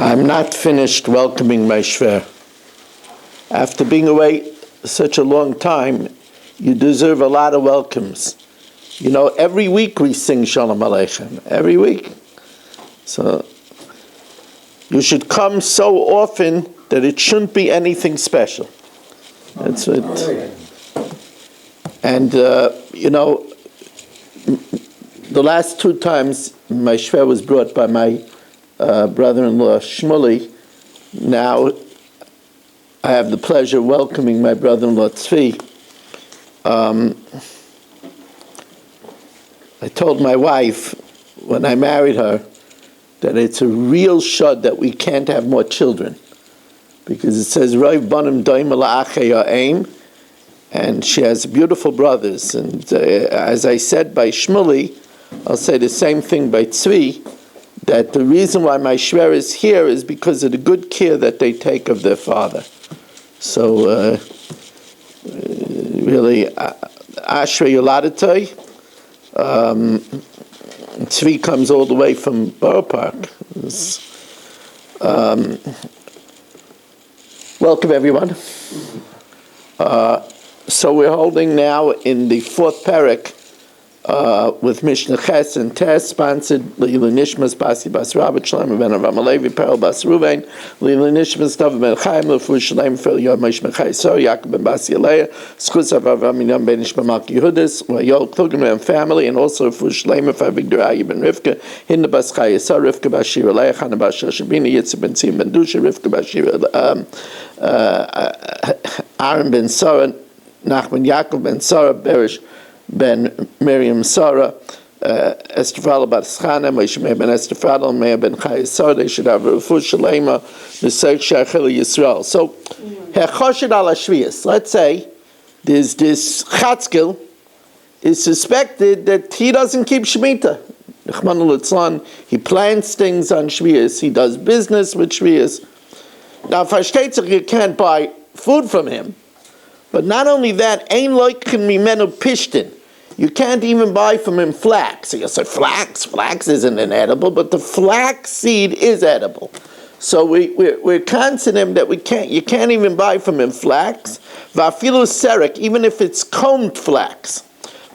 I'm not finished welcoming my shver. After being away such a long time, you deserve a lot of welcomes. You know, every week we sing Shalom Aleichem. Every week. So, you should come so often that it shouldn't be anything special. That's it. And, you know, the last two times my shver was brought by my brother-in-law Shmuley. Now I have the pleasure of welcoming my brother-in-law Tzvi. I told my wife when I married her that it's a real shud that we can't have more children, because it says Rav Banim Doim La'achei Ha'eim, and she has beautiful brothers. And as I said by Shmuley, I'll say the same thing by Tzvi, that the reason why my shver is here is because of the good care that they take of their father. So, really, Ashrei Yoladatoi. Tzvi comes all the way from Borough Park. Welcome, everyone. So we're holding now in the fourth parak, with Mishna Ches and Tes, sponsored Lila Nishmas Basi Bas Rabbi Shalom Ben Avraham Alevi Perel Bas Ruvain, Lila Nishmas Tav Ben Chaim Lefu Shalem Fel Yom Mishma Chai Sor Yaakov Ben Basi Aleya Skuz Avraham Yom Ben Ishma Malki Yehudis Wayol Klugman and family, and also Lefu Shalem for Avigdor Ayi Ben Rivka Hinda Bas Chai Sor Rivka Bas Shira Aleya Chana Bas Shabina Yitzhak Ben Tzim Ben Dusha Rivka Bas Shira Aaron Ben Sora Nachman Yaakov Ben Sora Berish Ben Miriam Sarah, Estefala Bat Schana, Moshe Ben Estefala, Meir Ben Chai Sarah. They should have Refu Shalema, Nisek Shachel Yisrael. So, Hechoshed al Ashvias. Let's say there's this Chatzkel is suspected that he doesn't keep Shemitah. Rachmana litzlan, he plants things on Shvias. He does business with Shvias. Now, Fashtetzach, you can't buy food from him. But not only that, ein loikin mimenu pishtin. You can't even buy from him flax. So you say flax? Flax isn't an edible, but the flax seed is edible. So we're convincing him that you can't even buy from him flax. Vafilu serek, even if it's combed flax.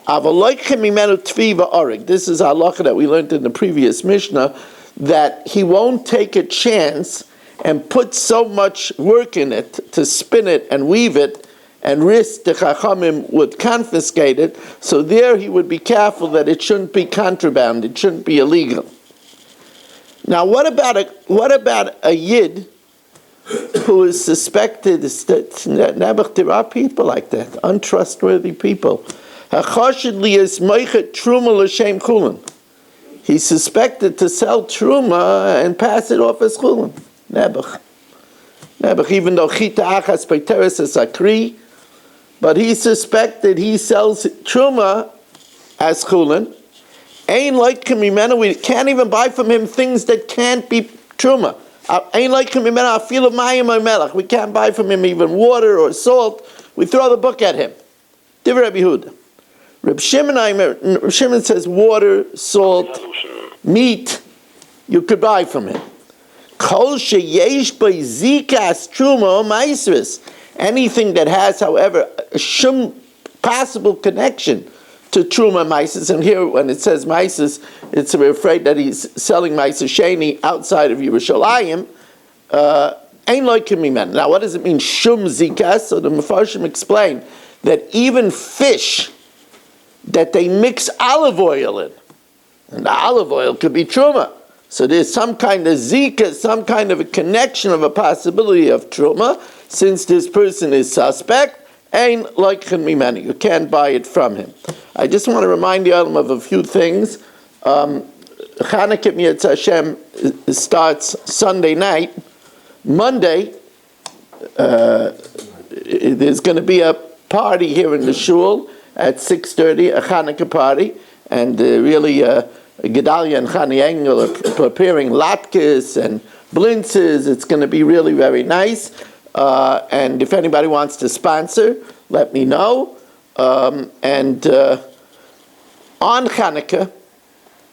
Avaloikin mimenu tvi va'orig. This is halacha that we learned in the previous Mishnah, that he won't take a chance and put so much work in it to spin it and weave it, and risk the Chachamim would confiscate it. So there he would be careful that it shouldn't be contraband, it shouldn't be illegal. Now what about a Yid who is suspected that there are people like that, untrustworthy people. He's suspected to sell truma and pass it off as chulin. Nebuch, even though chita achas peiteres is akri, but he's suspected he sells truma as chulin. Ain't like Kimimena, we can't even buy from him things that can't be truma. Ain't like Kimimena, I feel of mayim melech. We can't buy from him even water or salt. We throw the book at him. Divrei Rabbi Yehuda. Reb Shimon says water, salt, meat, you could buy from him. Kol sheyesh by zikas truma maisris. Anything that has, however, some possible connection to truma maisis, and here when it says maisis, it's we're afraid that he's selling maisis sheni outside of Yerushalayim. Ain't like mimen. Now, what does it mean? Shum zikas. So the Mefarshim explain that even fish that they mix olive oil in, and the olive oil could be truma. So there's some kind of zika, some kind of a connection of a possibility of truma. Since this person is suspect, ain't like mimani. You can't buy it from him. I just want to remind you of a few things. Chanukah Mi'etz Hashem starts Sunday night. Monday, there's going to be a party here in the shul at 6:30, a Chanukah party, and really Gedalia and Chani Engel are preparing latkes and blintzes. It's going to be really very nice. And if anybody wants to sponsor, let me know. On Chanukah,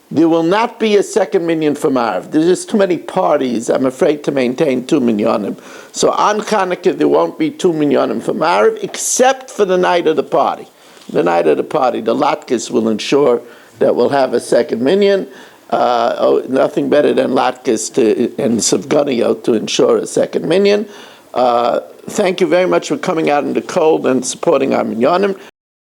There will not be a second minyan for Marav. There's just too many parties, I'm afraid, to maintain 2 minyanim. So on Hanukkah, there won't be 2 minyanim for Marav, except for the night of the party. The night of the party, the Latkes will ensure that we'll have a second minyan. Nothing better than Latkes and Savganiyot to ensure a second minyan. Thank you very much for coming out in the cold and supporting our minyanim.